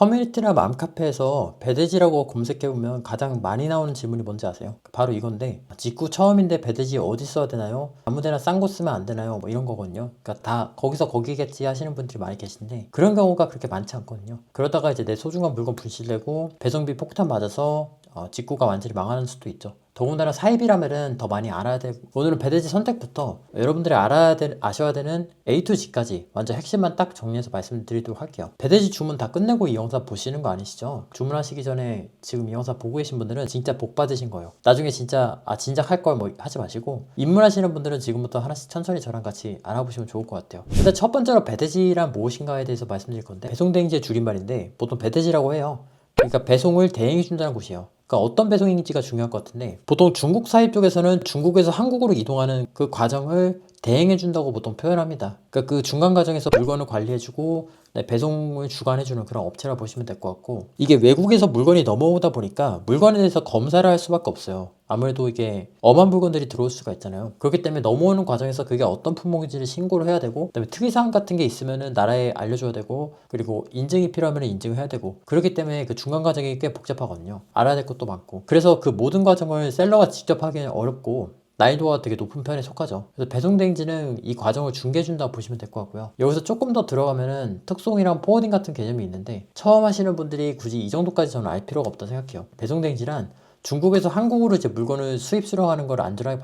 커뮤니티나 맘카페에서 배대지라고 검색해보면 가장 많이 나오는 질문이 뭔지 아세요? 바로 이건데, 직구 처음인데 배대지 어디 써야 되나요? 아무데나 싼 곳 쓰면 안 되나요? 뭐 이런 거거든요. 그러니까 다 거기서 거기겠지 하시는 분들이 많이 계신데, 그런 경우가 그렇게 많지 않거든요. 그러다가 이제 내 소중한 물건 분실되고 배송비 폭탄 맞아서 직구가 완전히 망하는 수도 있죠. 더군다나 사입이라면은 더 많이 알아야 되고, 오늘은 배대지 선택부터 여러분들이 아셔야 되는 A to G까지 완전 핵심만 딱 정리해서 말씀드리도록 할게요. 배대지 주문 다 끝내고 이 영상 보시는 거 아니시죠? 주문하시기 전에 지금 이 영상 보고 계신 분들은 진짜 복 받으신 거예요. 나중에 진짜 진작 할 걸 뭐 하지 마시고, 입문하시는 분들은 지금부터 하나씩 천천히 저랑 같이 알아보시면 좋을 것 같아요. 일단 첫 번째로 배대지란 무엇인가에 대해서 말씀드릴 건데, 배송대행지의 줄임말인데 보통 배대지라고 해요. 그러니까 배송을 대행해 준다는 곳이에요. 그러니까 어떤 배송인지가 중요할 것 같은데, 보통 중국 사입 쪽에서는 중국에서 한국으로 이동하는 그 과정을 대행해 준다고 보통 표현합니다. 그러니까 그 중간 과정에서 물건을 관리해주고 배송을 주관해주는 그런 업체라 보시면 될 것 같고, 이게 외국에서 물건이 넘어오다 보니까 물건에 대해서 검사를 할 수밖에 없어요. 아무래도 이게 엄한 물건들이 들어올 수가 있잖아요. 그렇기 때문에 넘어오는 과정에서 그게 어떤 품목인지를 신고를 해야 되고, 그다음에 특이사항 같은 게 있으면은 나라에 알려줘야 되고, 그리고 인증이 필요하면 인증을 해야 되고, 그렇기 때문에 그 중간 과정이 꽤 복잡하거든요. 알아야 될 것도 많고, 그래서 그 모든 과정을 셀러가 직접 하기는 어렵고 난이도가 되게 높은 편에 속하죠. 그래서 배송대행지는 이 과정을 중개해준다고 보시면 될 것 같고요. 여기서 조금 더 들어가면은 특송이랑 포워딩 같은 개념이 있는데, 처음 하시는 분들이 굳이 이 정도까지 저는 알 필요가 없다 생각해요. 배송대행지란 중국에서 한국으로 이제 물건을 수입 수령하는 걸 안전하게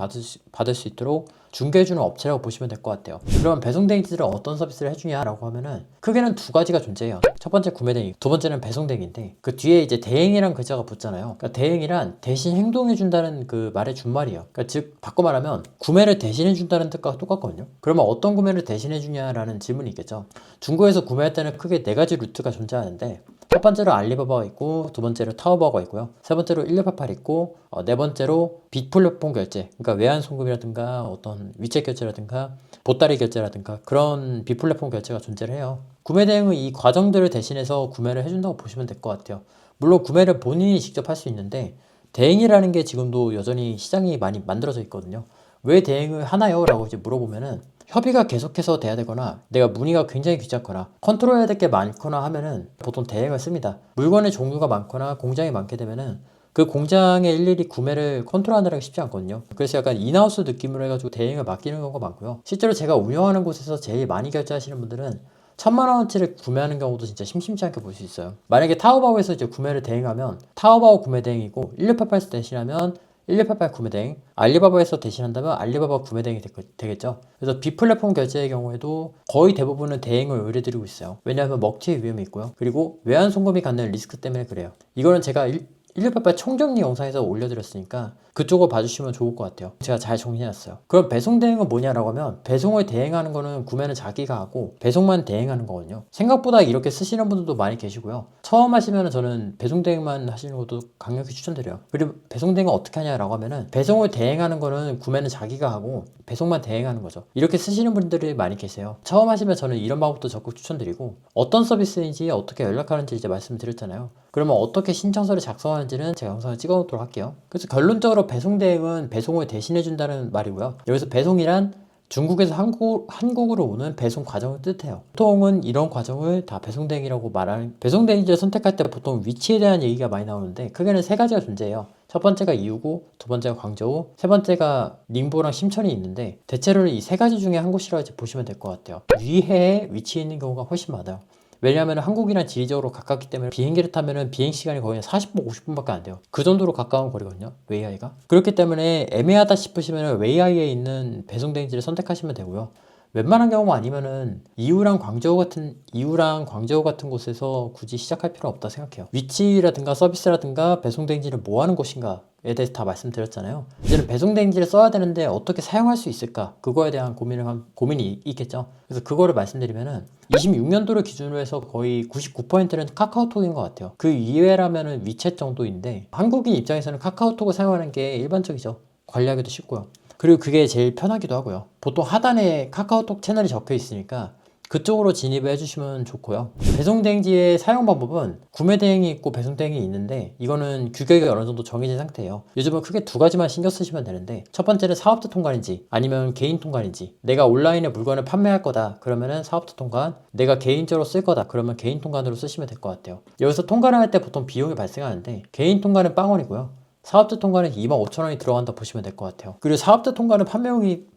받을 수 있도록 중개해주는 업체라고 보시면 될 것 같아요. 그럼 배송대행지들은 어떤 서비스를 해주냐라고 하면은 크게는 두 가지가 존재해요. 첫 번째 구매대행, 두 번째는 배송대행인데, 그 뒤에 이제 대행이란 글자가 붙잖아요. 그러니까 대행이란 대신 행동해준다는 그 말의 준말이에요. 그러니까 즉 바꿔 말하면 구매를 대신해준다는 뜻과 똑같거든요. 그러면 어떤 구매를 대신해주냐라는 질문이 있겠죠. 중국에서 구매할 때는 크게 네 가지 루트가 존재하는데, 첫 번째로 알리바바가 있고, 두 번째로 타오바오가 있고요. 세 번째로 1688 있고, 네 번째로 빅플랫폼 결제, 그러니까 외환송금이라든가 어떤 위챗 결제라든가 보따리 결제라든가 그런 빅플랫폼 결제가 존재를 해요. 구매 대행은 이 과정들을 대신해서 구매를 해준다고 보시면 될 것 같아요. 물론 구매를 본인이 직접 할 수 있는데, 대행이라는 게 지금도 여전히 시장이 많이 만들어져 있거든요. 왜 대행을 하나요? 라고 이제 물어보면은, 협의가 계속해서 돼야 되거나 내가 문의가 굉장히 귀찮거나 컨트롤해야 될 게 많거나 하면은 보통 대행을 씁니다. 물건의 종류가 많거나 공장이 많게 되면은 그 공장에 일일이 구매를 컨트롤하느라고 쉽지 않거든요. 그래서 약간 인하우스 느낌으로 해가지고 대행을 맡기는 경우가 많고요. 실제로 제가 운영하는 곳에서 제일 많이 결제하시는 분들은 1000만원어치를 구매하는 경우도 진짜 심심치 않게 볼 수 있어요. 만약에 타오바오에서 이제 구매를 대행하면 타오바오 구매 대행이고, 1688에서 대신하면 1688 구매 대행, 알리바바에서 대신한다면 알리바바 구매 대행이 되겠죠. 그래서 비플랫폼 결제의 경우에도 거의 대부분은 대행을 의뢰드리고 있어요. 왜냐하면 먹튀의 위험이 있고요. 그리고 외환 송금이 갖는 리스크 때문에 그래요. 이거는 제가 1688 총정리 영상에서 올려드렸으니까 그쪽을 봐주시면 좋을 것 같아요. 제가 잘 정리해놨어요. 그럼 배송 대행은 뭐냐라고 하면, 배송을 대행하는 거는 구매는 자기가 하고 배송만 대행하는 거거든요. 생각보다 이렇게 쓰시는 분들도 많이 계시고요. 처음 하시면 저는 배송 대행만 하시는 것도 강력히 추천드려요. 그리고 배송 대행은 어떻게 하냐라고 하면은, 배송을 대행하는 거는 구매는 자기가 하고 배송만 대행하는 거죠. 이렇게 쓰시는 분들이 많이 계세요. 처음 하시면 저는 이런 방법도 적극 추천드리고, 어떤 서비스인지 어떻게 연락하는지 이제 말씀드렸잖아요. 그러면 어떻게 신청서를 작성하는지는 제가 영상을 찍어 놓도록 할게요. 그래서 결론적으로 배송 대행은 배송을 대신해 준다는 말이고요. 여기서 배송이란 중국에서 한국으로 오는 배송 과정을 뜻해요. 보통은 이런 과정을 다 배송 대행이라고 말하는, 배송 대행지를 선택할 때 보통 위치에 대한 얘기가 많이 나오는데, 크게는 세 가지가 존재해요. 첫 번째가 이우고, 두 번째가 광저우, 세 번째가 닝보랑 심천이 있는데, 대체로는 이 세 가지 중에 한 곳이라고 보시면 될 것 같아요. 위해에 위치해 있는 경우가 훨씬 많아요. 왜냐하면 한국이랑 지리적으로 가깝기 때문에 비행기를 타면은 비행 시간이 거의 40분, 50분밖에 안 돼요. 그 정도로 가까운 거리거든요, 웨이하이가. 그렇기 때문에 애매하다 싶으시면 웨이하이에 있는 배송 대행지를 선택하시면 되고요. 웬만한 경우 아니면은 이우랑 광저우 같은 곳에서 굳이 시작할 필요 없다 생각해요. 위치라든가 서비스라든가 배송 대행지를 뭐 하는 곳인가에 대해서 다 말씀드렸잖아요. 이제는 배송 대행지를 써야 되는데 어떻게 사용할 수 있을까? 그거에 대한 고민이 있겠죠. 그래서 그거를 말씀드리면은, 26년도를 기준으로 해서 거의 99%는 카카오톡인 것 같아요. 그 이외라면은 위챗 정도인데, 한국인 입장에서는 카카오톡을 사용하는 게 일반적이죠. 관리하기도 쉽고요. 그리고 그게 제일 편하기도 하고요. 보통 하단에 카카오톡 채널이 적혀 있으니까 그쪽으로 진입을 해주시면 좋고요. 배송 대행지의 사용 방법은 구매 대행이 있고 배송 대행이 있는데 이거는 규격이 어느 정도 정해진 상태예요. 요즘은 크게 두 가지만 신경 쓰시면 되는데 첫 번째는 사업자 통관인지 아니면 개인 통관인지. 내가 온라인에 물건을 판매할 거다 그러면은 사업자 통관, 내가 개인적으로 쓸 거다 그러면 개인 통관으로 쓰시면 될 것 같아요. 여기서 통관을 할 때 보통 비용이 발생하는데 개인 통관은 빵원이고요. 사업자 통관은 25,000원이 들어간다 보시면 될 것 같아요. 그리고 사업자 통관은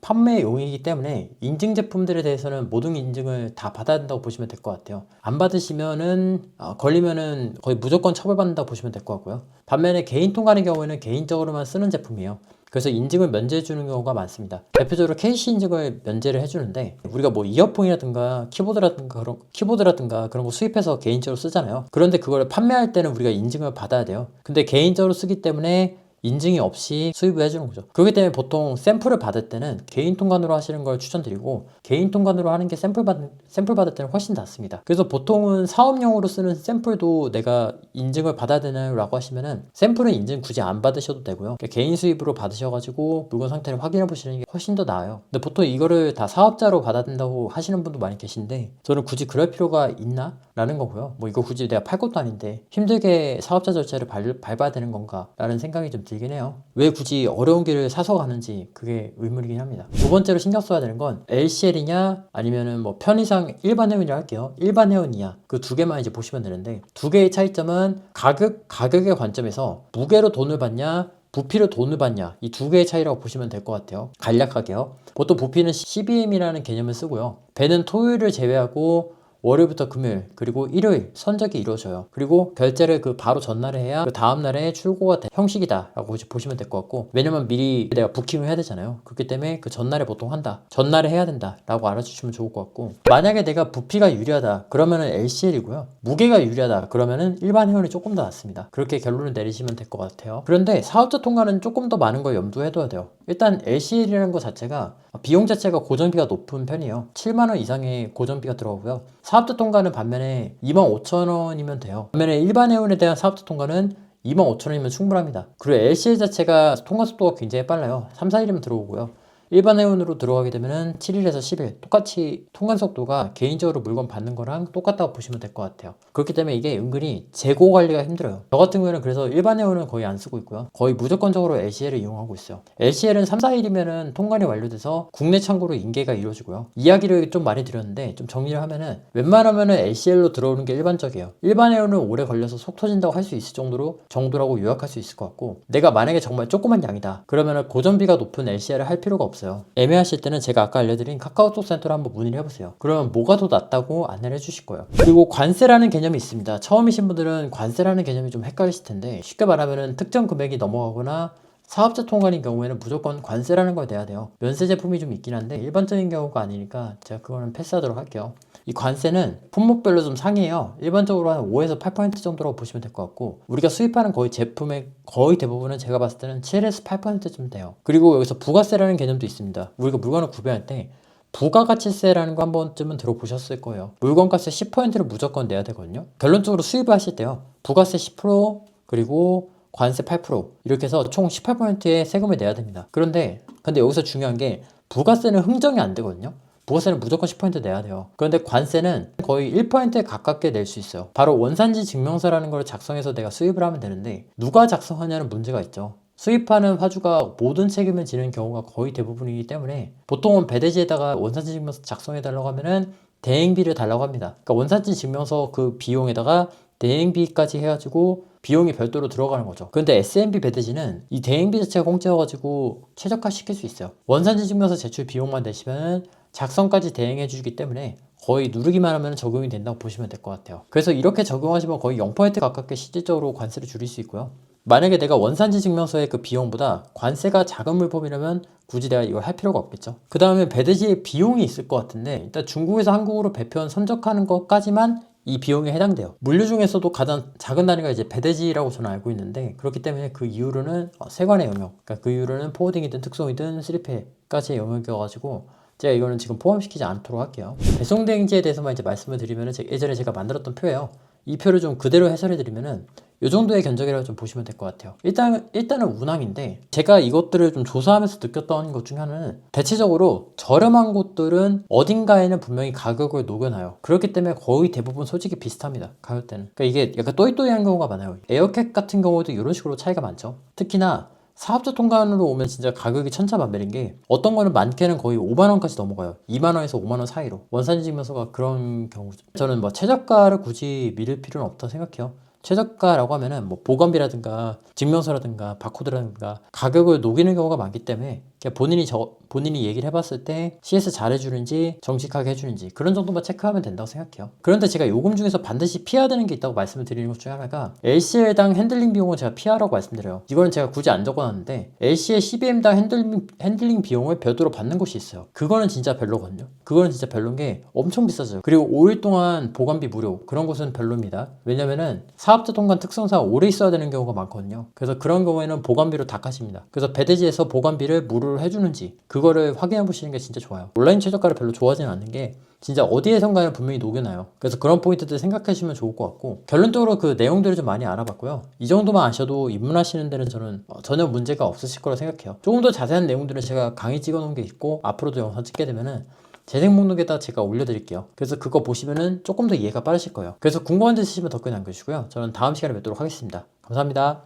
판매용이기 때문에 인증 제품들에 대해서는 모든 인증을 다 받아야 된다고 보시면 될 것 같아요. 안 받으시면은 걸리면은 거의 무조건 처벌받는다고 보시면 될 것 같고요. 반면에 개인 통관의 경우에는 개인적으로만 쓰는 제품이에요. 그래서 인증을 면제해 주는 경우가 많습니다. 대표적으로 KC 인증을 면제를 해주는데 우리가 뭐 이어폰이라든가 키보드라든가 그런 거 수입해서 개인적으로 쓰잖아요. 그런데 그걸 판매할 때는 우리가 인증을 받아야 돼요. 근데 개인적으로 쓰기 때문에 인증이 없이 수입을 해주는 거죠. 그렇기 때문에 보통 샘플을 받을 때는 개인 통관으로 하시는 걸 추천드리고 개인 통관으로 하는 게 샘플 받을 때는 훨씬 낫습니다. 그래서 보통은 사업용으로 쓰는 샘플도 내가 인증을 받아야 되나요? 라고 하시면은 샘플은 인증 굳이 안 받으셔도 되고요. 그러니까 개인 수입으로 받으셔가지고 물건 상태를 확인해 보시는 게 훨씬 더 나아요. 근데 보통 이거를 다 사업자로 받아야 된다고 하시는 분도 많이 계신데 저는 굳이 그럴 필요가 있나? 라는 거고요. 뭐 이거 굳이 내가 팔 것도 아닌데 힘들게 사업자 절차를 밟아야 되는 건가? 라는 생각이 좀 들긴 해요. 왜 굳이 어려운 길을 사서 가는지 그게 의문이긴 합니다. 두 번째로 신경 써야 되는 건 LCL이냐 아니면은 뭐 편의상 일반 회원이라 할게요. 일반 회원이냐 그 두 개만 이제 보시면 되는데 두 개의 차이점은 가격의 관점에서 무게로 돈을 받냐 부피로 돈을 받냐 이 두 개의 차이라고 보시면 될 것 같아요. 간략하게요. 보통 부피는 CBM이라는 개념을 쓰고요. 배는 토요일을 제외하고 월요일부터 금요일 그리고 일요일 선적이 이루어져요. 그리고 결제를 그 바로 전날에 해야 그 다음날에 출고가 된 형식이다 라고 보시면 될 것 같고, 왜냐면 미리 내가 부킹을 해야 되잖아요. 그렇기 때문에 그 전날에 보통 한다, 전날에 해야 된다 라고 알아주시면 좋을 것 같고, 만약에 내가 부피가 유리하다 그러면은 LCL이고요, 무게가 유리하다 그러면은 일반 회원이 조금 더 낫습니다. 그렇게 결론을 내리시면 될 것 같아요. 그런데 사업자 통과는 조금 더 많은 걸 염두해 둬야 돼요. 일단 LCL이라는 것 자체가 비용 자체가 고정비가 높은 편이에요. 7만원 이상의 고정비가 들어오고요. 사업자 통과는 반면에 25,000원이면 돼요. 반면에 일반 회원에 대한 사업자 통과는 25,000원이면 충분합니다. 그리고 LCL 자체가 통과 속도가 굉장히 빨라요. 3, 4일이면 들어오고요. 일반 회원으로 들어가게 되면은 7일에서 10일 똑같이 통관 속도가 개인적으로 물건 받는 거랑 똑같다고 보시면 될 것 같아요. 그렇기 때문에 이게 은근히 재고 관리가 힘들어요. 저 같은 경우에는 그래서 일반 회원은 거의 안 쓰고 있고요. 거의 무조건적으로 LCL을 이용하고 있어요. LCL은 3, 4일이면은 통관이 완료돼서 국내 창구로 인계가 이루어지고요. 이야기를 좀 많이 드렸는데 좀 정리를 하면은 웬만하면은 LCL로 들어오는 게 일반적이에요. 일반 회원은 오래 걸려서 속 터진다고 할 수 있을 정도라고 요약할 수 있을 것 같고, 내가 만약에 정말 조그만 양이다 그러면은 고정비가 높은 LCL을 할 필요가 없어요. 애매하실 때는 제가 아까 알려드린 카카오톡 센터로 한번 문의를 해보세요. 그러면 뭐가 더 낫다고 안내를 해주실 거예요. 그리고 관세라는 개념이 있습니다. 처음이신 분들은 관세라는 개념이 좀 헷갈리실 텐데, 쉽게 말하면 특정 금액이 넘어가거나 사업자 통관인 경우에는 무조건 관세라는 걸 내야 돼요. 면세 제품이 좀 있긴 한데 일반적인 경우가 아니니까 제가 그거는 패스하도록 할게요. 이 관세는 품목별로 좀 상이해요. 일반적으로 한 5에서 8% 정도라고 보시면 될 것 같고, 우리가 수입하는 거의 제품의 거의 대부분은 제가 봤을 때는 7에서 8%쯤 돼요. 그리고 여기서 부가세라는 개념도 있습니다. 우리가 물건을 구매할 때 부가가치세라는 거 한 번쯤은 들어보셨을 거예요. 물건값의 10%를 무조건 내야 되거든요. 결론적으로 수입을 하실 때요, 부가세 10% 그리고 관세 8% 이렇게 해서 총 18%의 세금을 내야 됩니다. 근데 여기서 중요한 게 부가세는 흥정이 안 되거든요. 부가세는 무조건 10% 내야 돼요. 그런데 관세는 거의 1%에 가깝게 낼 수 있어요. 바로 원산지 증명서라는 걸 작성해서 내가 수입을 하면 되는데, 누가 작성하냐는 문제가 있죠. 수입하는 화주가 모든 책임을 지는 경우가 거의 대부분이기 때문에 보통은 배대지에다가 원산지 증명서 작성해 달라고 하면은 대행비를 달라고 합니다. 그러니까 원산지 증명서 그 비용에다가 대행비까지 해가지고 비용이 별도로 들어가는 거죠. 그런데 SMB 배대지는 이 대행비 자체가 공짜여가지고 최적화 시킬 수 있어요. 원산지 증명서 제출 비용만 내시면 작성까지 대행해 주기 때문에 거의 누르기만 하면 적용이 된다고 보시면 될 것 같아요. 그래서 이렇게 적용하시면 거의 0% 가깝게 실질적으로 관세를 줄일 수 있고요. 만약에 내가 원산지 증명서의 그 비용보다 관세가 작은 물품이라면 굳이 내가 이걸 할 필요가 없겠죠. 그 다음에 배대지의 비용이 있을 것 같은데, 일단 중국에서 한국으로 배편 선적하는 것까지만 이 비용에 해당돼요. 물류 중에서도 가장 작은 단위가 이제 배대지라고 저는 알고 있는데, 그렇기 때문에 그 이후로는 세관의 영역, 그러니까 그 이후로는 포워딩이든 특송이든 3PL까지의 영역이어가지고 제가 이거는 지금 포함시키지 않도록 할게요. 배송대행지에 대해서만 이제 말씀을 드리면은 예전에 제가 만들었던 표예요. 이 표를 좀 그대로 해설해 드리면은, 이 정도의 견적이라고 좀 보시면 될 것 같아요. 일단은 운항인데 제가 이것들을 좀 조사하면서 느꼈던 것 중에 하나는 대체적으로 저렴한 곳들은 어딘가에는 분명히 가격을 녹여놔요. 그렇기 때문에 거의 대부분 솔직히 비슷합니다. 가격대는. 그러니까 이게 약간 또이또이한 경우가 많아요. 에어캣 같은 경우도 이런 식으로 차이가 많죠. 특히나 사업자 통관으로 오면 진짜 가격이 천차만별인 게 어떤 거는 많게는 거의 5만 원까지 넘어가요. 2만 원에서 5만 원 사이로. 원산지증명서가 그런 경우죠. 저는 뭐 최저가를 굳이 미룰 필요는 없다고 생각해요. 최저가라고 하면은 뭐 보건비라든가 증명서라든가 바코드라든가 가격을 녹이는 경우가 많기 때문에 그냥 본인이 얘기를 해봤을 때 CS 잘해주는지 정직하게 해주는지 그런 정도만 체크하면 된다고 생각해요. 그런데 제가 요금 중에서 반드시 피해야 되는 게 있다고 말씀을 드리는 것 중에 하나가 LCL당 핸들링 비용을 제가 피하라고 말씀드려요. 이거는 제가 굳이 안 적어놨는데 LCL CBM당 핸들링 비용을 별도로 받는 곳이 있어요. 그거는 진짜 별로거든요. 그거는 진짜 별로인 게 엄청 비싸져요. 그리고 5일 동안 보관비 무료 그런 곳은 별로입니다. 왜냐면은 사업자 통관 특성상 오래 있어야 되는 경우가 많거든요. 그래서 그런 경우에는 보관비로 닦아십니다. 그래서 배대지에서 보관비를 무료로 해주는지 그거를 확인해 보시는 게 진짜 좋아요. 온라인 최저가를 별로 좋아하지는 않는 게 진짜 어디에선가는 분명히 녹여놔요. 그래서 그런 포인트들 생각해 주시면 좋을 것 같고 결론적으로 그 내용들을 좀 많이 알아봤고요. 이 정도만 아셔도 입문하시는 데는 저는 전혀 문제가 없으실 거라 생각해요. 조금 더 자세한 내용들은 제가 강의 찍어 놓은 게 있고 앞으로도 영상 찍게 되면은 재생 목록에다 제가 올려드릴게요. 그래서 그거 보시면은 조금 더 이해가 빠르실 거예요. 그래서 궁금한 데 있으시면 댓글 남겨주시고요. 저는 다음 시간에 뵙도록 하겠습니다. 감사합니다.